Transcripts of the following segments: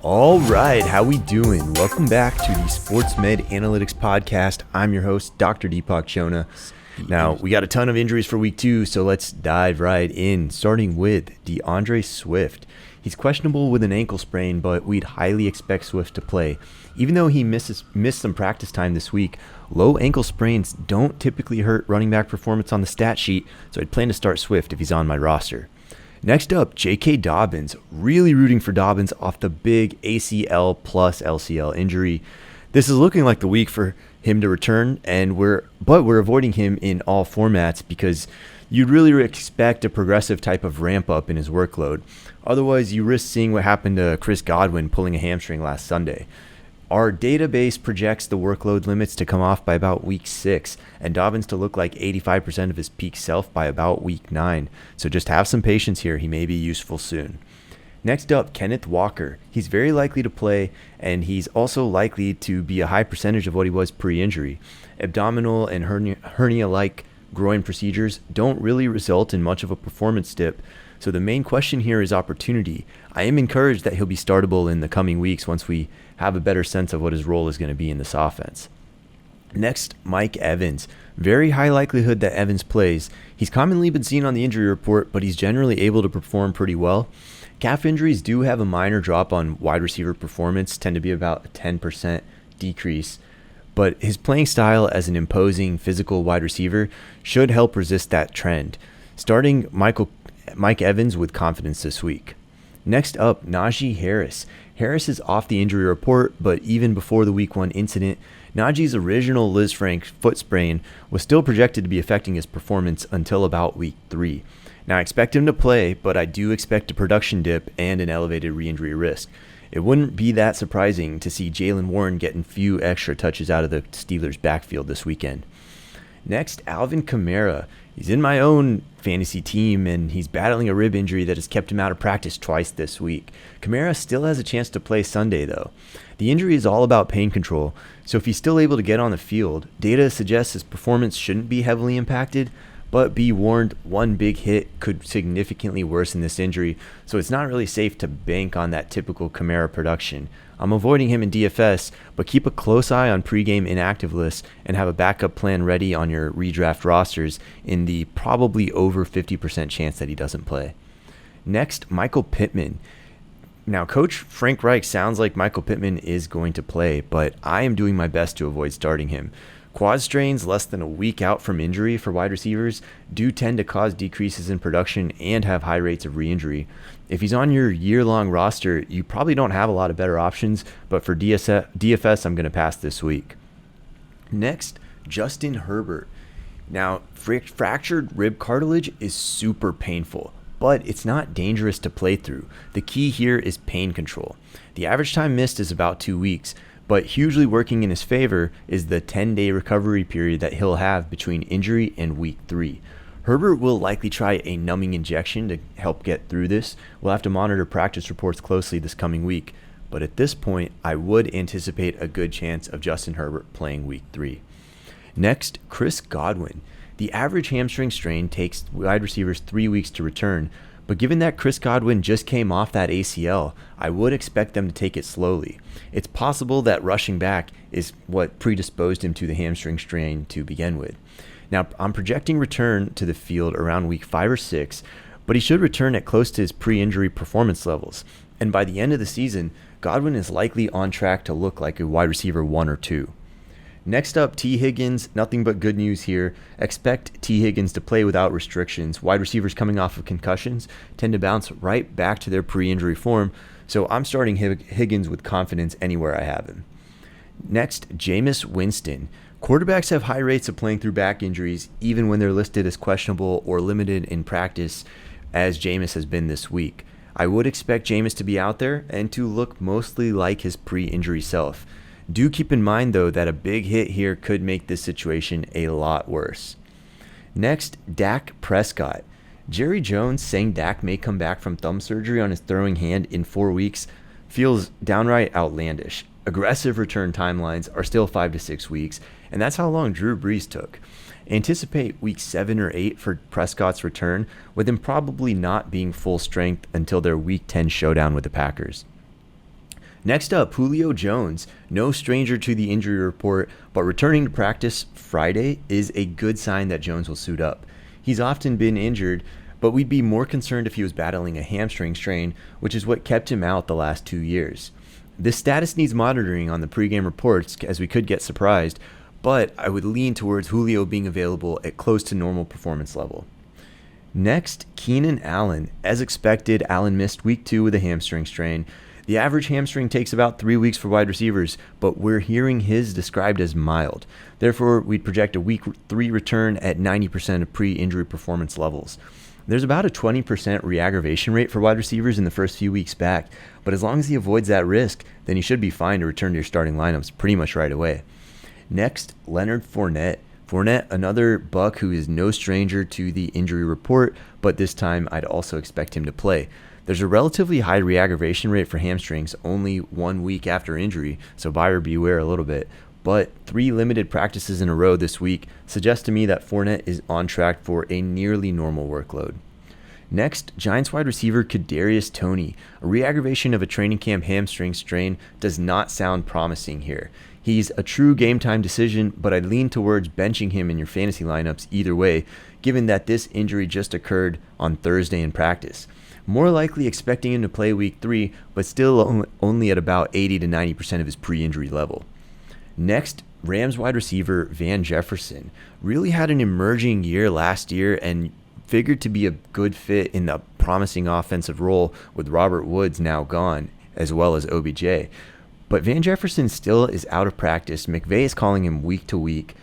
All right, how we doing? Welcome back to the Sports Med Analytics Podcast. I'm your host, Dr. Deepak Chona. Now, we got a ton of injuries for week 2, so let's dive right in, starting with DeAndre Swift. He's questionable with an ankle sprain, but we'd highly expect Swift to play. Even though he missed some practice time this week, low ankle sprains don't typically hurt running back performance on the stat sheet, so I'd plan to start Swift if he's on my roster. Next up, J.K. Dobbins. Really rooting for Dobbins off the big ACL plus LCL injury. This is looking like the week for him to return, but we're avoiding him in all formats because you'd really expect a progressive type of ramp up in his workload. Otherwise, you risk seeing what happened to Chris Godwin pulling a hamstring last Sunday. Our database projects the workload limits to come off by about week 6 and Dobbins to look like 85% of his peak self by about week 9. So just have some patience here. He may be useful soon. Next up, Kenneth Walker. He's very likely to play, and he's also likely to be a high percentage of what he was pre-injury. Abdominal and hernia-like groin procedures don't really result in much of a performance dip. So the main question here is opportunity. I am encouraged that he'll be startable in the coming weeks once we have a better sense of what his role is going to be in this offense. Next, Mike Evans. Very high likelihood that Evans plays. He's commonly been seen on the injury report, but he's generally able to perform pretty well. Calf injuries do have a minor drop on wide receiver performance, tend to be about a 10% decrease, but his playing style as an imposing physical wide receiver should help resist that trend. Starting Mike Evans with confidence this week. Next up, Najee Harris. Harris is off the injury report, but even before the week 1 incident, Najee's original Liz Frank foot sprain was still projected to be affecting his performance until about week 3. Now I expect him to play, but I do expect a production dip and an elevated re-injury risk. It wouldn't be that surprising to see Jaylen Warren getting few extra touches out of the Steelers' backfield this weekend. Next, Alvin Kamara. He's in my own fantasy team, and he's battling a rib injury that has kept him out of practice twice this week. Kamara still has a chance to play Sunday, though. The injury is all about pain control, so if he's still able to get on the field, data suggests his performance shouldn't be heavily impacted, but be warned, one big hit could significantly worsen this injury, so it's not really safe to bank on that typical Kamara production. I'm avoiding him in DFS, but keep a close eye on pregame inactive lists and have a backup plan ready on your redraft rosters in the probably over 50% chance that he doesn't play. Next, Michael Pittman. Now, Coach Frank Reich sounds like Michael Pittman is going to play, but I am doing my best to avoid starting him. Quad strains less than a week out from injury for wide receivers do tend to cause decreases in production and have high rates of re-injury. If he's on your year-long roster, you probably don't have a lot of better options, but for DFS, I'm going to pass this week. Next, Justin Herbert. Now, fractured rib cartilage is super painful, but it's not dangerous to play through. The key here is pain control. The average time missed is about 2 weeks, but hugely working in his favor is the 10-day recovery period that he'll have between injury and week 3. Herbert will likely try a numbing injection to help get through this. We'll have to monitor practice reports closely this coming week, but at this point, I would anticipate a good chance of Justin Herbert playing week 3. Next, Chris Godwin. The average hamstring strain takes wide receivers 3 weeks to return, but given that Chris Godwin just came off that ACL, I would expect them to take it slowly. It's possible that rushing back is what predisposed him to the hamstring strain to begin with. Now, I'm projecting return to the field around week 5 or 6, but he should return at close to his pre-injury performance levels. And by the end of the season, Godwin is likely on track to look like a wide receiver 1 or 2. Next up, T. Higgins. Nothing but good news here. Expect T. Higgins to play without restrictions. Wide receivers coming off of concussions tend to bounce right back to their pre-injury form, so I'm starting Higgins with confidence anywhere I have him. Next, Jameis Winston. Quarterbacks have high rates of playing through back injuries, even when they're listed as questionable or limited in practice, as Jameis has been this week. I would expect Jameis to be out there and to look mostly like his pre-injury self. Do keep in mind, though, that a big hit here could make this situation a lot worse. Next, Dak Prescott. Jerry Jones saying Dak may come back from thumb surgery on his throwing hand in 4 weeks feels downright outlandish. Aggressive return timelines are still 5 to 6 weeks, and that's how long Drew Brees took. Anticipate week 7 or 8 for Prescott's return, with him probably not being full strength until their week 10 showdown with the Packers. Next up, Julio Jones. No stranger to the injury report, but returning to practice Friday is a good sign that Jones will suit up. He's often been injured, but we'd be more concerned if he was battling a hamstring strain, which is what kept him out the last 2 years. This status needs monitoring on the pregame reports, as we could get surprised, but I would lean towards Julio being available at close to normal performance level. Next, Keenan Allen. As expected, Allen missed week 2 with a hamstring strain. The average hamstring takes about 3 weeks for wide receivers, but we're hearing his described as mild. Therefore, we'd project a week 3 return at 90% of pre-injury performance levels. There's about a 20% re-aggravation rate for wide receivers in the first few weeks back, but as long as he avoids that risk, then he should be fine to return to your starting lineups pretty much right away. Next, Leonard Fournette. Fournette, another Buck who is no stranger to the injury report, but this time I'd also expect him to play. There's a relatively high re-aggravation rate for hamstrings only 1 week after injury, so buyer beware a little bit. But 3 limited practices in a row this week suggest to me that Fournette is on track for a nearly normal workload. Next, Giants wide receiver Kadarius Toney. A re-aggravation of a training camp hamstring strain does not sound promising here. He's a true game time decision, but I'd lean towards benching him in your fantasy lineups either way, given that this injury just occurred on Thursday in practice. More likely expecting him to play week 3, but still only at about 80 to 90% of his pre-injury level. Next, Rams wide receiver Van Jefferson really had an emerging year last year and figured to be a good fit in the promising offensive role with Robert Woods now gone, as well as OBJ. But Van Jefferson still is out of practice. McVay is calling him week to week.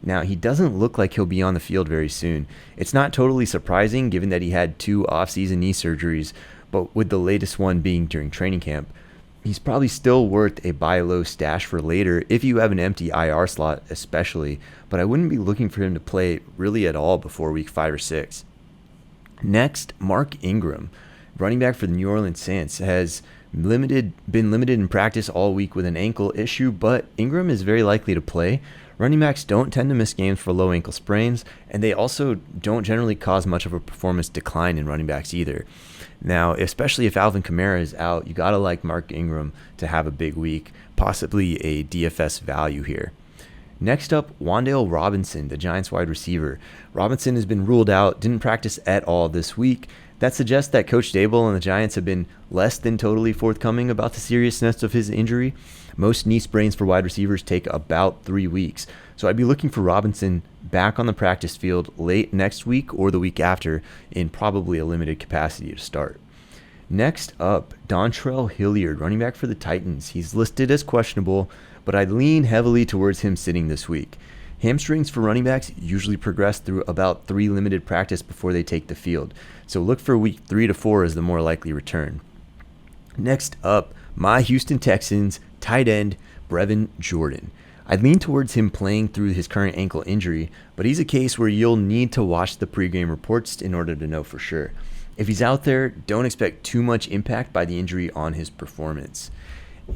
Now, he doesn't look like he'll be on the field very soon. It's not totally surprising given that he had 2 off-season knee surgeries, but with the latest one being during training camp. He's probably still worth a buy low stash for later if you have an empty IR slot especially, but I wouldn't be looking for him to play really at all before week 5 or 6. Next, Mark Ingram, running back for the New Orleans Saints, has been limited in practice all week with an ankle issue, but Ingram is very likely to play. Running backs don't tend to miss games for low ankle sprains, and they also don't generally cause much of a performance decline in running backs either. Now, especially if Alvin Kamara is out, you gotta like Mark Ingram to have a big week, possibly a DFS value here. Next up, Wan'Dale Robinson, the Giants wide receiver. Robinson has been ruled out, didn't practice at all this week. That suggests that Coach Dable and the Giants have been less than totally forthcoming about the seriousness of his injury. Most knee sprains for wide receivers take about 3 weeks, so I'd be looking for Robinson back on the practice field late next week or the week after in probably a limited capacity to start. Next up, Dontrell Hilliard, running back for the Titans. He's listed as questionable, but I'd lean heavily towards him sitting this week. Hamstrings for running backs usually progress through about 3 limited practice before they take the field, so look for week 3 to 4 as the more likely return. Next up, my Houston Texans tight end Brevin Jordan. I'd lean towards him playing through his current ankle injury, but he's a case where you'll need to watch the pregame reports in order to know for sure. If he's out there, don't expect too much impact by the injury on his performance.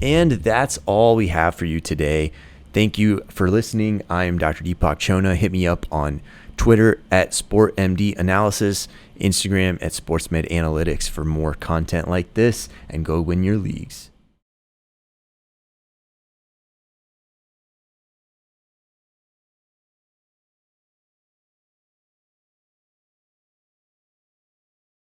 And that's all we have for you today. Thank you for listening. I am Dr. Deepak Chona. Hit me up on Twitter at SportMDAnalysis, Instagram at SportsMedAnalytics for more content like this, and go win your leagues.